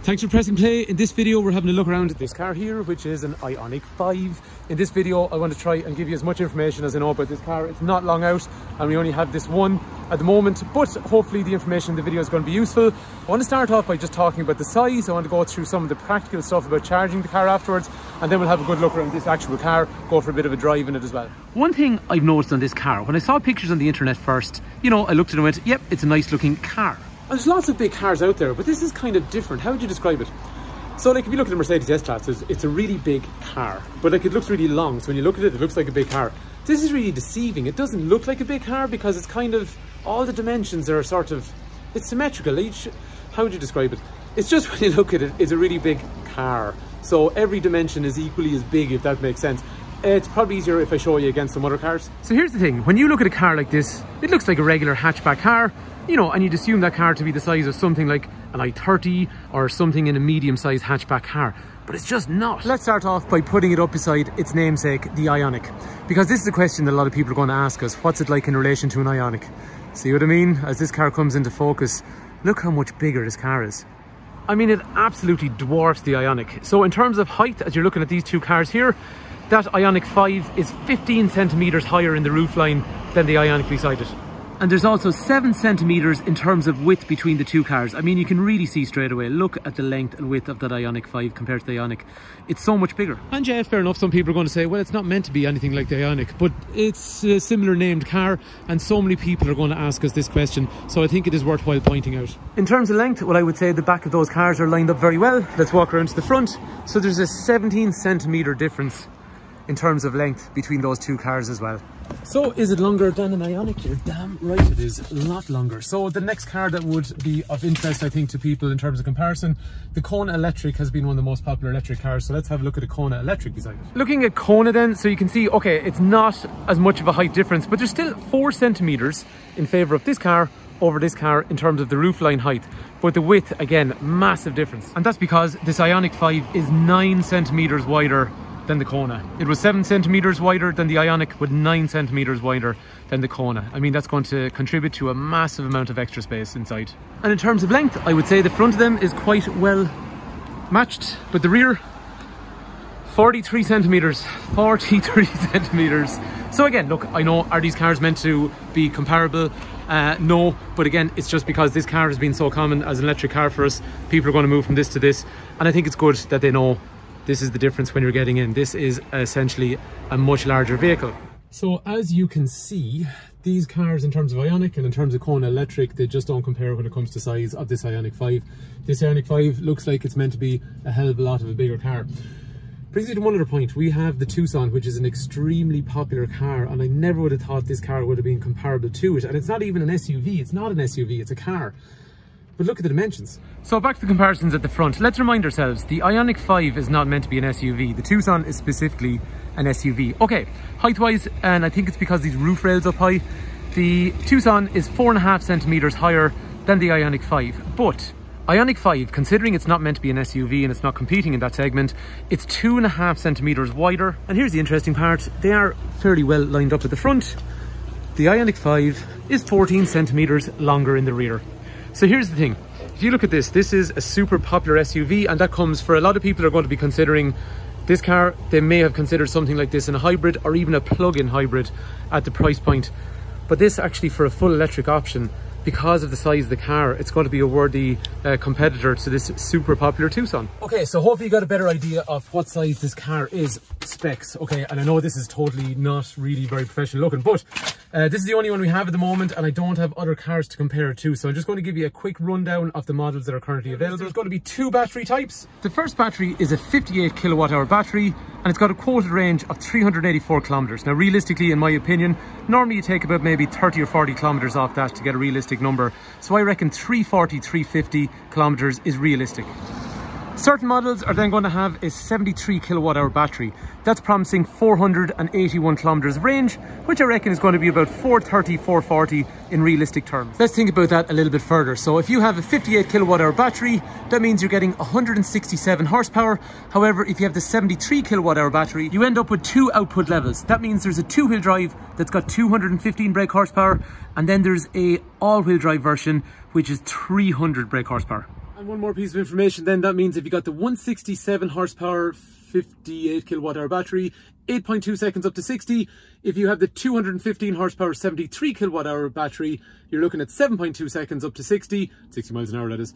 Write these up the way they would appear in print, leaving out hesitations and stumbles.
Thanks for pressing play. In this video we're having a look around at this car here, which is an Ioniq5. In this video I want to try and give you as much information as I know about this car. It's not long out and we only have this one at the moment, but hopefully the information in the video is going to be useful. I want to start off by just talking about the size. I want to go through some of the practical stuff about charging the car afterwards, and then we'll have a good look around this actual car, go for a bit of a drive in it as well. One thing I've noticed on this car, when I saw pictures on the internet first, I looked at it and went, yep, it's a nice looking car. And there's lots of big cars out there, but this is kind of different. How would you describe it? So like if you look at the Mercedes S-Class, it's a really big car, but like it looks really long. So when you look at it, it looks like a big car. This is really deceiving. It doesn't look like a big car because it's kind of, all the dimensions are sort of, it's symmetrical. How would you describe it? It's just when you look at it, it's a really big car. So every dimension is equally as big, if that makes sense. It's probably easier if I show you against some other cars. So here's the thing, when you look at a car like this, it looks like a regular hatchback car, and you'd assume that car to be the size of something like an i30 or something in a medium-sized hatchback car, but it's just not. Let's start off by putting it up beside its namesake, the Ioniq, because this is a question that a lot of people are going to ask us. What's it like in relation to an Ioniq? See what I mean? As this car comes into focus, look how much bigger this car is. I mean, it absolutely dwarfs the Ioniq. So in terms of height, as you're looking at these two cars here, that Ioniq5 is 15 centimeters higher in the roofline than the Ioniq beside it. And there's also 7 centimeters in terms of width between the two cars. I mean, you can really see straight away. Look at the length and width of that Ioniq5 compared to the Ioniq. It's so much bigger. And yeah, fair enough, some people are going to say, well, it's not meant to be anything like the Ioniq, but it's a similar named car, and so many people are going to ask us this question, so I think it is worthwhile pointing out. In terms of length, well, I would say the back of those cars are lined up very well. Let's walk around to the front. So there's a 17 centimeter difference in terms of length between those two cars as well. So is it longer than an Ioniq? You're damn right it is, a lot longer. So the next car that would be of interest, I think, to people in terms of comparison, the Kona Electric has been one of the most popular electric cars. So let's have a look at a Kona Electric beside it. Looking at Kona then, so you can see, okay, it's not as much of a height difference, but there's still 4 centimeters in favor of this car over this car in terms of the roofline height. But the width, again, massive difference. And that's because this Ioniq5 is 9 centimeters wider than the Kona. It was 7 centimeters wider than the Ioniq, but 9 centimeters wider than the Kona. I mean, that's going to contribute to a massive amount of extra space inside. And in terms of length, I would say the front of them is quite well matched, but the rear, 43 centimeters. 43 centimeters. So again, look, I know, are these cars meant to be comparable? No, but again, it's just because this car has been so common as an electric car for us. People are going to move from this to this, and I think it's good that they know this is the difference when you're getting in. This is essentially a much larger vehicle. So as you can see, these cars in terms of Ioniq and in terms of Kona Electric, they just don't compare when it comes to size of this Ioniq5. This Ioniq5 looks like it's meant to be a hell of a lot of a bigger car. Brings me to one other point. We have the Tucson, which is an extremely popular car, and I never would have thought this car would have been comparable to it. And it's not even an SUV. It's not an SUV, it's a car. But look at the dimensions. So back to the comparisons at the front. Let's remind ourselves, the Ioniq5 is not meant to be an SUV. The Tucson is specifically an SUV. Okay, height-wise, and I think it's because these roof rails up high, the Tucson is 4.5 centimeters higher than the Ioniq5. But Ioniq5, considering it's not meant to be an SUV and it's not competing in that segment, it's 2.5 centimeters wider. And here's the interesting part. They are fairly well lined up at the front. The Ioniq5 is 14 centimeters longer in the rear. So here's the thing, if you look at this, this is a super popular SUV, and that comes for a lot of people are going to be considering this car. They may have considered something like this in a hybrid or even a plug-in hybrid at the price point. But this actually, for a full electric option, because of the size of the car, it's going to be a worthy competitor to this super popular Tucson. Okay, so hopefully you got a better idea of what size this car is, specs. Okay, and I know this is totally not really very professional looking, but this is the only one we have at the moment, and I don't have other cars to compare it to. So I'm just going to give you a quick rundown of the models that are currently available. There's going to be 2 battery types. The first battery is a 58 kilowatt-hour battery, and it's got a quoted range of 384 kilometers. Now, realistically, in my opinion, normally you take about maybe 30 or 40 kilometers off that to get a realistic number. So I reckon 340, 350 kilometers is realistic. Certain models are then going to have a 73 kilowatt-hour battery. That's promising 481 kilometers of range, which I reckon is going to be about 430, 440 in realistic terms. Let's think about that a little bit further. So if you have a 58 kilowatt-hour battery, that means you're getting 167 horsepower. However, if you have the 73 kilowatt-hour battery, you end up with 2 output levels. That means there's a 2-wheel drive that's got 215 brake horsepower, and then there's a all-wheel drive version, which is 300 brake horsepower. And one more piece of information then, that means if you got the 167 horsepower, 58 kilowatt hour battery, 8.2 seconds up to 60. If you have the 215 horsepower, 73 kilowatt hour battery, you're looking at 7.2 seconds up to 60 miles an hour, that is.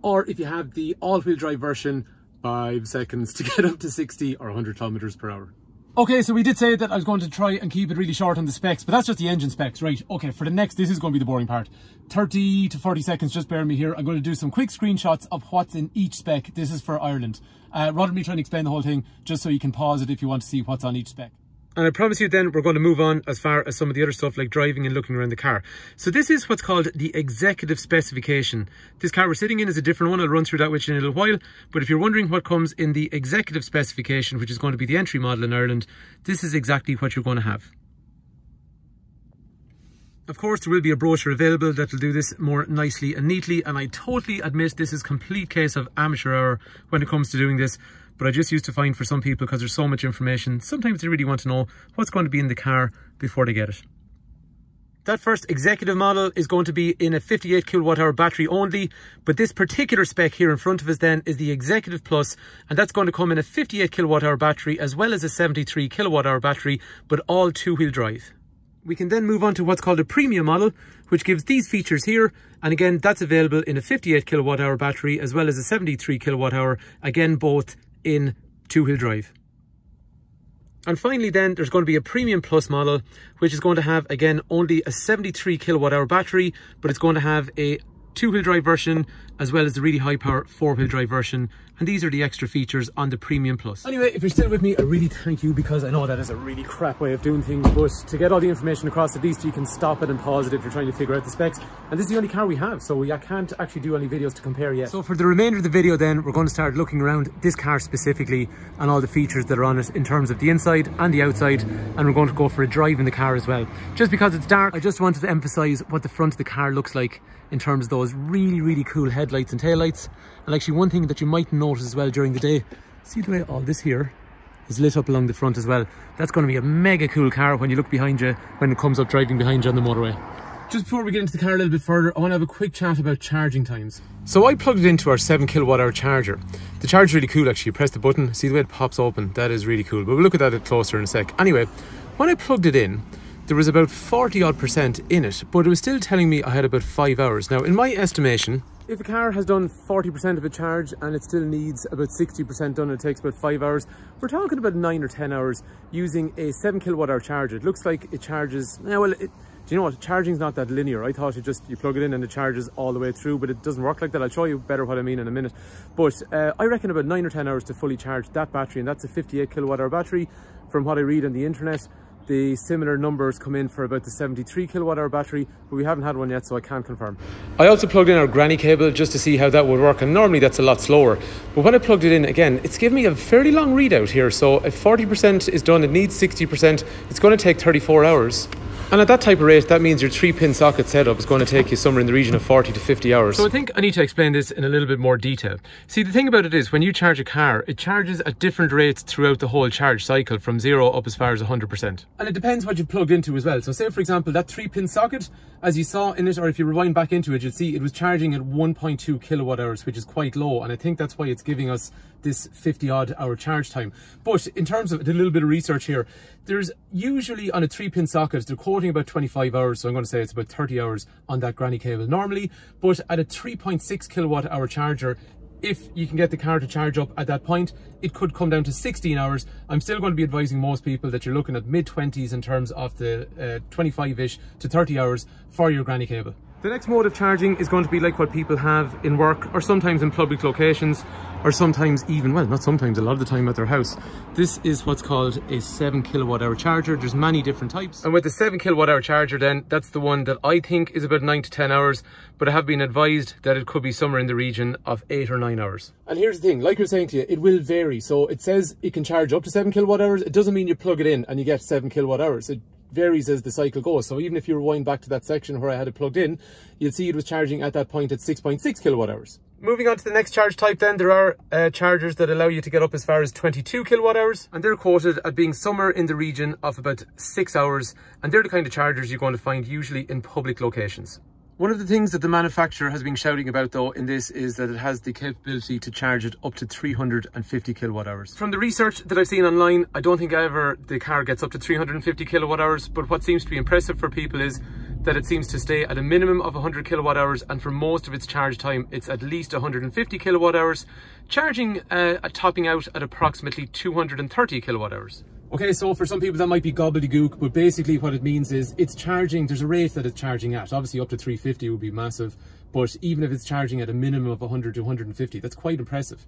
Or if you have the all-wheel drive version, 5 seconds to get up to 60 or 100 kilometers per hour. Okay, so we did say that I was going to try and keep it really short on the specs, but that's just the engine specs, right? Okay, for the next, this is going to be the boring part. 30 to 40 seconds, just bear with me here. I'm going to do some quick screenshots of what's in each spec. This is for Ireland. Rather than me trying to explain the whole thing, just so you can pause it if you want to see what's on each spec. And I promise you then we're going to move on as far as some of the other stuff like driving and looking around the car. So this is what's called the executive specification. This car we're sitting in is a different one. I'll run through that with you in a little while. But if you're wondering what comes in the executive specification, which is going to be the entry model in Ireland, this is exactly what you're going to have. Of course, there will be a brochure available that will do this more nicely and neatly. And I totally admit this is a complete case of amateur hour when it comes to doing this. But I just used to find for some people, because there's so much information, sometimes they really want to know what's going to be in the car before they get it. That first executive model is going to be in a 58 kilowatt hour battery only, but this particular spec here in front of us then is the Executive Plus, and that's going to come in a 58 kilowatt hour battery as well as a 73 kilowatt hour battery, but all two-wheel drive. We can then move on to what's called a premium model, which gives these features here. And again, that's available in a 58 kilowatt hour battery as well as a 73 kilowatt hour, again, both in two-wheel drive. And finally then, there's going to be a Premium Plus model, which is going to have, again, only a 73 kilowatt hour battery, but it's going to have a two-wheel drive version as well as the really high power four-wheel drive version, and these are the extra features on the Premium Plus. Anyway, if you're still with me, I really thank you, because I know that is a really crap way of doing things, but to get all the information across, at least you can stop it and pause it if you're trying to figure out the specs. And this is the only car we have, so I can't actually do any videos to compare yet. So for the remainder of the video then, we're going to start looking around this car specifically and all the features that are on it in terms of the inside and the outside, and we're going to go for a drive in the car as well. Just because it's dark, I just wanted to emphasize what the front of the car looks like in terms of those really cool headlights and taillights. And actually one thing that you might notice as well during the day, see the way all this here is lit up along the front as well. That's going to be a mega cool car when you look behind you, when it comes up driving behind you on the motorway. Just before we get into the car a little bit further, I want to have a quick chat about charging times. So I plugged it into our 7 kilowatt hour charger. The charger is really cool actually. You press the button, see the way it pops open, that is really cool. But we'll look at that closer in a sec. Anyway, when I plugged it in, there was about 40% in it, but it was still telling me I had about 5 hours. Now, in my estimation, if a car has done 40% of a charge and it still needs about 60% done, it takes about 5 hours. We're talking about 9 or 10 hours using a 7 kilowatt hour charger. It looks like it charges, well, do you know what, charging's not that linear. I thought you plug it in and it charges all the way through, but it doesn't work like that. I'll show you better what I mean in a minute. But I reckon about 9 or 10 hours to fully charge that battery, and that's a 58 kilowatt hour battery. From what I read on the internet, the similar numbers come in for about the 73 kilowatt hour battery, but we haven't had one yet, so I can't confirm. I also plugged in our granny cable just to see how that would work, and normally that's a lot slower. But when I plugged it in again, it's giving me a fairly long readout here. So if 40% is done, it needs 60%, it's going to take 34 hours. And at that type of rate, that means your 3-pin socket setup is going to take you somewhere in the region of 40 to 50 hours. So I think I need to explain this in a little bit more detail. See, the thing about it is, when you charge a car, it charges at different rates throughout the whole charge cycle, from 0 up as far as 100%. And it depends what you've plugged into as well. So say, for example, that 3-pin socket, as you saw in it, or if you rewind back into it, you'll see it was charging at 1.2 kilowatt hours, which is quite low. And I think that's why it's giving us this 50-odd hour charge time. But in terms of, I did a little bit of research here, there's usually on a 3-pin socket, they're quoting about 25 hours, so I'm going to say it's about 30 hours on that granny cable normally. But at a 3.6 kilowatt hour charger, if you can get the car to charge up at that point, it could come down to 16 hours. I'm still going to be advising most people that you're looking at mid-20s in terms of the 25-ish to 30 hours for your granny cable. The next mode of charging is going to be like what people have in work, or sometimes in public locations, or sometimes even, well, not sometimes, a lot of the time at their house. This is what's called a 7 kilowatt hour charger. There's many different types. And with the 7 kilowatt hour charger then, that's the one that I think is about 9 to 10 hours, but I have been advised that it could be somewhere in the region of 8 or 9 hours. And here's the thing, like you're saying to you, it will vary. So it says it can charge up to 7 kilowatt hours. It doesn't mean you plug it in and you get 7 kilowatt hours. It varies as the cycle goes. So even if you rewind back to that section where I had it plugged in, you'll see it was charging at that point at 6.6 kilowatt hours. Moving on to the next charge type then, there are chargers that allow you to get up as far as 22 kilowatt hours, and they're quoted at being somewhere in the region of about 6 hours, and they're the kind of chargers you're going to find usually in public locations. One of the things that the manufacturer has been shouting about though in this is that it has the capability to charge it up to 350 kilowatt hours. From the research that I've seen online, I don't think ever the car gets up to 350 kilowatt hours, but what seems to be impressive for people is that it seems to stay at a minimum of 100 kilowatt hours, and for most of its charge time it's at least 150 kilowatt hours, charging topping out at approximately 230 kilowatt hours. Okay, so for some people that might be gobbledygook, but basically what it means is it's charging, there's a rate that it's charging at. Obviously up to 350 would be massive, but even if it's charging at a minimum of 100 to 150, that's quite impressive.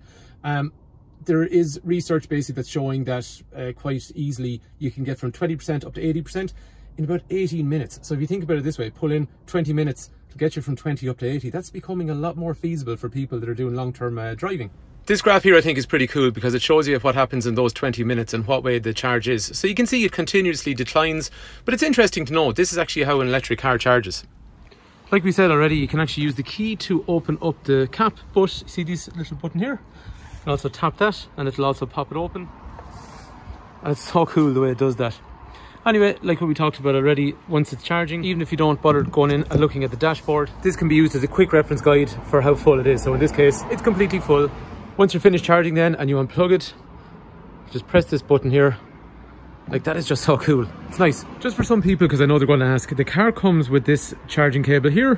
There is research basically that's showing that quite easily you can get from 20% up to 80% in about 18 minutes. So if you think about it this way, pull in 20 minutes to get you from 20 up to 80, that's becoming a lot more feasible for people that are doing long-term driving. This graph here I think is pretty cool because it shows you what happens in those 20 minutes and what way the charge is. So you can see it continuously declines, but it's interesting to know this is actually how an electric car charges. Like we said already, you can actually use the key to open up the cap, but you see this little button here? You can also tap that and it'll also pop it open. And it's so cool the way it does that. Anyway, like what we talked about already, once it's charging, even if you don't bother going in and looking at the dashboard, this can be used as a quick reference guide for how full it is. So in this case, it's completely full. Once you're finished charging then and you unplug it, just press this button here. Like, that is just so cool. It's nice. Just for some people, because I know they're going to ask, the car comes with this charging cable here,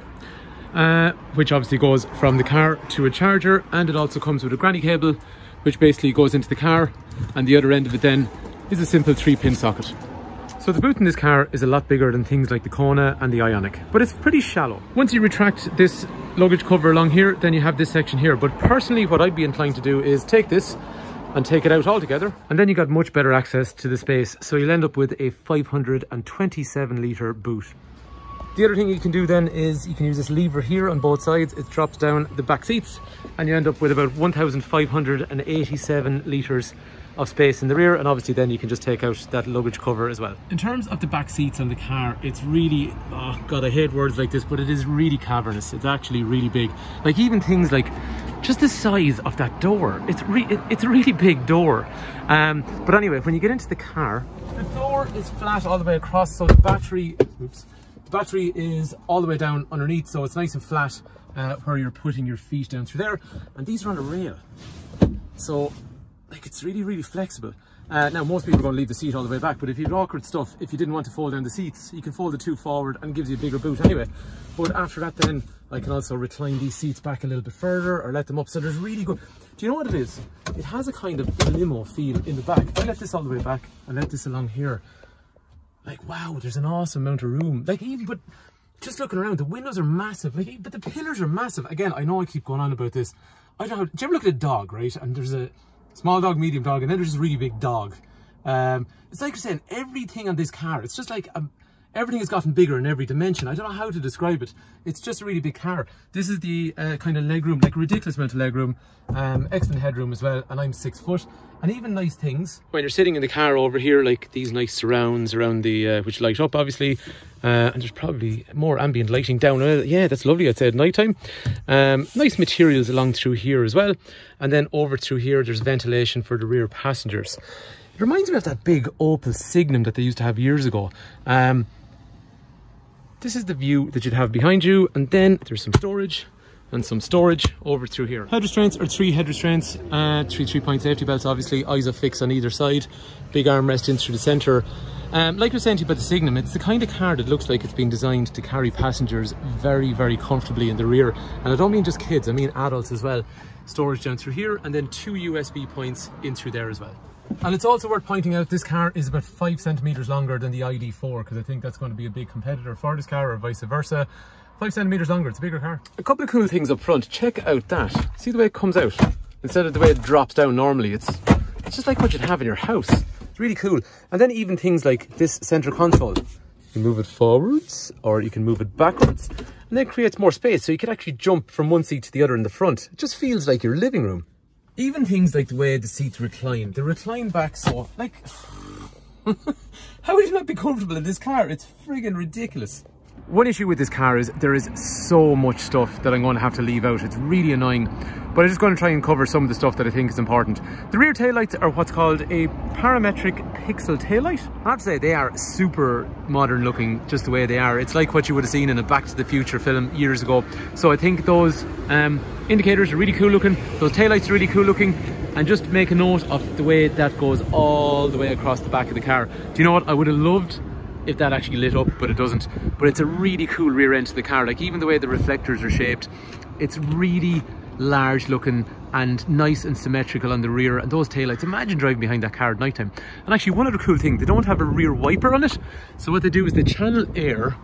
which obviously goes from the car to a charger, and it also comes with a granny cable, which basically goes into the car, and the other end of it then is a simple 3-pin socket. So the boot in this car is a lot bigger than things like the Kona and the Ioniq, but it's pretty shallow. Once you retract this luggage cover along here, then you have this section here. But personally, what I'd be inclined to do is take this and take it out altogether, and then you got much better access to the space. So you'll end up with a 527 litre boot. The other thing you can do then is you can use this lever here on both sides. It drops down the back seats and you end up with about 1,587 litres of space in the rear, and obviously then you can just take out that luggage cover as well. In terms of the back seats on the car, it's really, oh god, I hate words like this, but it is really cavernous. It's actually really big. Like even things like just the size of that door, it's a really big door. But anyway, when you get into the car, the door is flat all the way across, so the battery, the battery is all the way down underneath, so it's nice and flat where you're putting your feet down through there. And these are on a rail, so like it's really flexible. Now most people are going to leave the seat all the way back, but if you have awkward stuff, if you didn't want to fold down the seats, you can fold the two forward and it gives you a bigger boot anyway. But after that then I can also recline these seats back a little bit further or let them up, so there's really good. Do you know what it is? It has a kind of limo feel in the back. If I let this all the way back and let this along here, like wow, there's an awesome amount of room. Like even, but just looking around, the windows are massive, like, but the pillars are massive. Again, I know I keep going on about this. I don't know, do you ever look at a dog, right? And there's a small dog, medium dog, and then there's a really big dog. It's like you're saying, everything on this car, it's just like everything has gotten bigger in every dimension. I don't know how to describe it. It's just a really big car. This is the kind of legroom, like a ridiculous amount of legroom, excellent headroom as well, and I'm 6 foot. And even nice things when you're sitting in the car over here, like these nice surrounds around the which light up obviously, and there's probably more ambient lighting down. Yeah, that's lovely, I'd say at night time. Nice materials along through here as well, and then over through here there's ventilation for the rear passengers. It reminds me of that big Opel Signum that they used to have years ago. This is the view that you'd have behind you, and then there's some storage and some storage over through here. Head restraints are 3 head restraints, 3-point safety belts obviously, ISOFIX on either side, big armrest in through the centre. Like I was saying to you about the Signum, it's the kind of car that looks like it's been designed to carry passengers very comfortably in the rear. And I don't mean just kids, I mean adults as well. Storage down through here, and then 2 USB points in through there as well. And it's also worth pointing out this car is about 5 centimetres longer than the ID4, because I think that's going to be a big competitor for this car, or vice versa. 5 centimetres longer, it's a bigger car. A couple of cool things up front, check out that. See the way it comes out? Instead of the way it drops down normally, it's just like what you'd have in your house. It's really cool. And then even things like this centre console. You can move it forwards, or you can move it backwards, and then it creates more space, so you can actually jump from one seat to the other in the front. It just feels like your living room. Even things like the way the seats recline. They recline back so, like, how would you not be comfortable in this car? It's friggin' ridiculous. one issue with this car is there is so much stuff that I'm going to have to leave out. It's really annoying, but I'm just going to try and cover some of the stuff that I think is important. The rear taillights are what's called a parametric pixel taillight. I have to say, they are super modern looking, just the way they are. It's like what you would have seen in a Back to the Future film years ago. So I think those indicators are really cool looking. Those taillights are really cool looking. And just make a note of the way that goes all the way across the back of the car. Do you know what? I would have loved if that actually lit up, but it doesn't. But it's a really cool rear end to the car. Like, even the way the reflectors are shaped, it's really large looking and nice and symmetrical on the rear. And those taillights, imagine driving behind that car at night time. And actually, one other cool thing, they don't have a rear wiper on it. So what they do is they channel air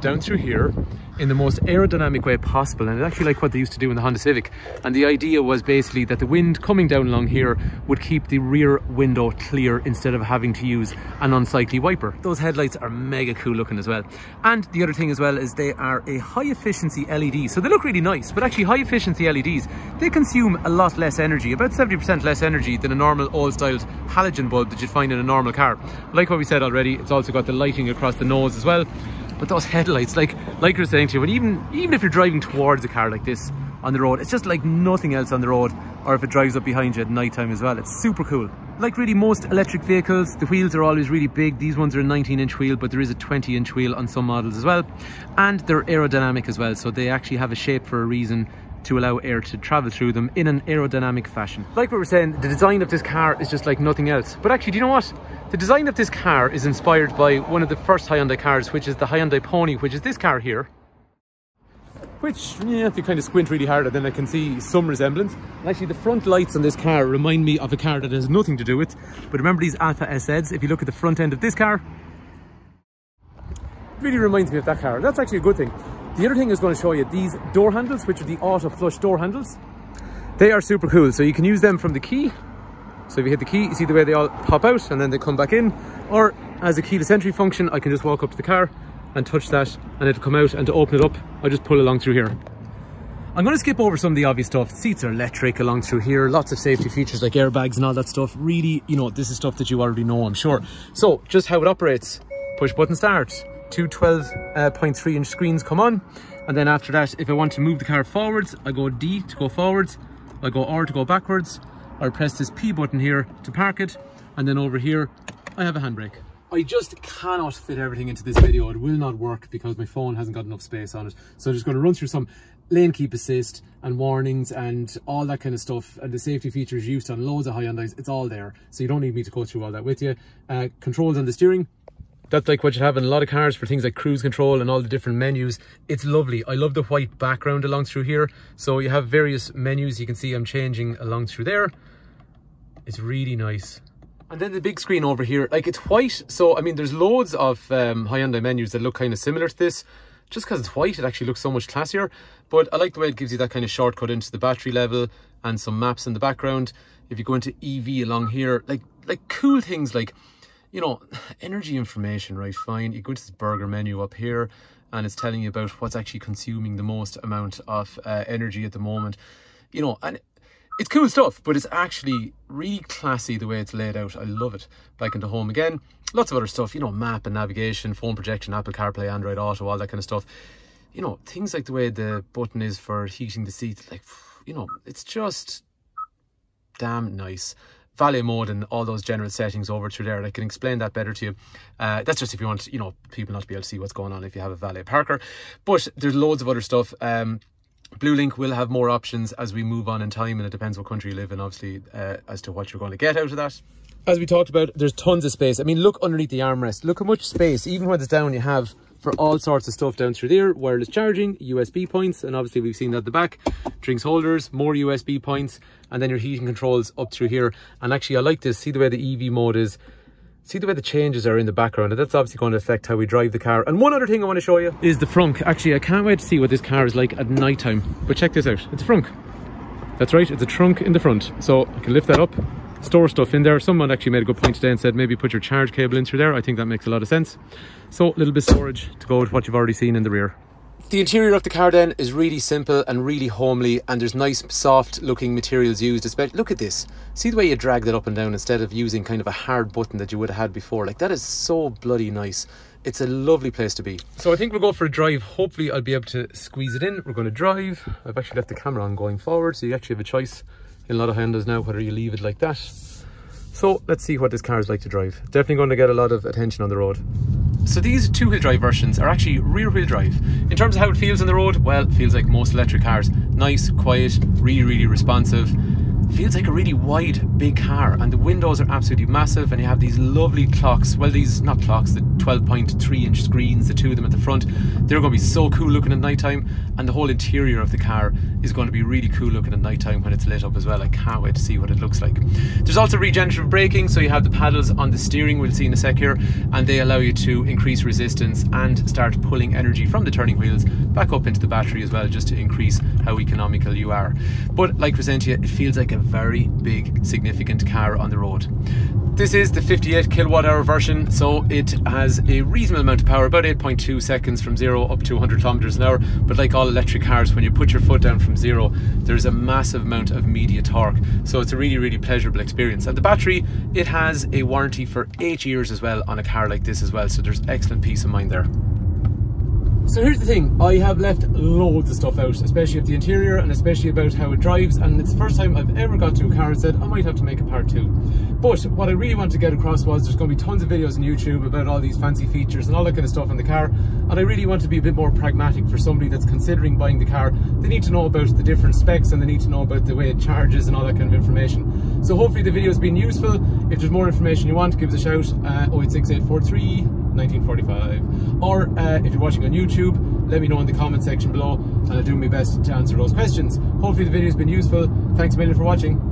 down through here in the most aerodynamic way possible, and it's actually like what they used to do in the Honda Civic. And the idea was basically that the wind coming down along here would keep the rear window clear instead of having to use an unsightly wiper. Those headlights are mega cool looking as well. And the other thing as well is they are a high efficiency LED. So they look really nice, but actually high efficiency LEDs, they consume a lot less energy, about 70% less energy than a normal old styled halogen bulb that you'd find in a normal car. Like what we said already, it's also got the lighting across the nose as well. But those headlights, like I was saying to you, and even if you're driving towards a car like this on the road, it's just like nothing else on the road, or if it drives up behind you at night time as well. It's super cool. Like really most electric vehicles, the wheels are always really big. These ones are a 19-inch wheel, but there is a 20-inch wheel on some models as well. And they're aerodynamic as well, so they actually have a shape for a reason, to allow air to travel through them in an aerodynamic fashion. Like we were saying, the design of this car is just like nothing else. But actually, do you know what? The design of this car is inspired by one of the first Hyundai cars, which is the Hyundai Pony, which is this car here. Which, yeah, if you kind of squint really hard, then I can see some resemblance. And actually, the front lights on this car remind me of a car that has nothing to do with. But remember these Alpha SZs? If you look at the front end of this car, it really reminds me of that car. That's actually a good thing. The other thing I was going to show you, these door handles, which are the auto flush door handles, they are super cool. So you can use them from the key. So if you hit the key, you see the way they all pop out and then they come back in. Or as a keyless entry function, I can just walk up to the car and touch that and it'll come out. And to open it up, I just pull along through here. I'm going to skip over some of the obvious stuff. The seats are electric along through here. Lots of safety features like airbags and all that stuff. Really, you know, this is stuff that you already know, I'm sure. So just how it operates. Push button start. Two 12.3-inch screens come on, and then after that, if I want to move the car forwards, I go D to go forwards, I go R to go backwards, I press this P button here to park it, and then over here I have a handbrake. I just cannot fit everything into this video. It will not work because my phone hasn't got enough space on it. So I'm just going to run through some lane keep assist and warnings and all that kind of stuff, and the safety features used on loads of Hyundais. It's all there, so you don't need me to go through all that with you. Controls on the steering, that's like what you have in a lot of cars for things like cruise control and all the different menus. It's lovely. I love the white background along through here. So you have various menus. You can see I'm changing along through there. It's really nice. And then the big screen over here, like it's white. So, I mean, there's loads of Hyundai menus that look kind of similar to this. Just because it's white, it actually looks so much classier. But I like the way it gives you that kind of shortcut into the battery level and some maps in the background. If you go into EV along here, like cool things like, you know, energy information, right? Fine. You go to this burger menu up here and it's telling you about what's actually consuming the most amount of energy at the moment. You know, and it's cool stuff, but it's actually really classy the way it's laid out. I love it. Back into home again. Lots of other stuff, you know, map and navigation, phone projection, Apple CarPlay, Android Auto, all that kind of stuff. You know, things like the way the button is for heating the seats, like, you know, it's just damn nice. Valet mode and all those general settings over through there. I can explain that better to you. That's just if you want, you know, people not to be able to see what's going on if you have a valet parker. But there's loads of other stuff. BlueLink will have more options as we move on in time, and it depends what country you live in, obviously, as to what you're going to get out of that. As we talked about, there's tons of space. I mean, look underneath the armrest. Look how much space, even when it's down, you have for all sorts of stuff down through there. Wireless charging, USB points, and obviously we've seen that at the back. Drinks holders, more USB points, and then your heating controls up through here. And actually, I like this. See the way the EV mode is. See the way the changes are in the background, and that's obviously going to affect how we drive the car. And one other thing I want to show you is the frunk. Actually, I can't wait to see what this car is like at night time. But check this out. It's a frunk. That's right, it's a trunk in the front. So I can lift that up, store stuff in there. Someone actually made a good point today and said maybe put your charge cable in through there. I think that makes a lot of sense. So a little bit of storage to go with what you've already seen in the rear. The interior of the car then is really simple and really homely, and there's nice soft looking materials used. Especially, look at this. See the way you drag that up and down instead of using kind of a hard button that you would have had before. Like, that is so bloody nice. it's a lovely place to be. So I think we'll go for a drive. Hopefully I'll be able to squeeze it in. We're going to drive. I've actually left the camera on going forward, so you actually have a choice in a lot of Hyundais now whether you leave it like that. So let's see what this car is like to drive. Definitely going to get a lot of attention on the road. So these two-wheel drive versions are actually rear-wheel drive. In terms of how it feels on the road, well, it feels like most electric cars. Nice, quiet, really responsive. Feels like a really wide, big car, and the windows are absolutely massive, and you have these lovely clocks. Well, these, not clocks, the 12.3-inch screens, the two of them at the front. They're going to be so cool looking at night time, and the whole interior of the car is going to be really cool looking at night time when it's lit up as well. I can't wait to see what it looks like. There's also regenerative braking, so you have the paddles on the steering wheel, see in a sec here, and they allow you to increase resistance and start pulling energy from the turning wheels back up into the battery as well, just to increase how economical you are. But like I was saying to you, it feels like a very big, significant car on the road. This is the 58 kilowatt-hour version, so it has a reasonable amount of power, about 8.2 seconds from 0 up to 100 kilometers an hour. But like all electric cars, when you put your foot down from 0, there's a massive amount of immediate torque, so it's a really pleasurable experience. And the battery, it has a warranty for 8 years as well on a car like this as well, so there's excellent peace of mind there. So here's the thing, I have left loads of stuff out, especially of the interior and especially about how it drives, and it's the first time I've ever got to a car and said I might have to make a part 2. But what I really want to get across was there's going to be tons of videos on YouTube about all these fancy features and all that kind of stuff in the car, and I really want to be a bit more pragmatic for somebody that's considering buying the car. They need to know about the different specs and they need to know about the way it charges and all that kind of information. So hopefully the video has been useful. If there's more information you want, give us a shout, 086843 1945, or if you're watching on YouTube, let me know in the comment section below and I'll do my best to answer those questions. Hopefully the video has been useful. Thanks a million for watching.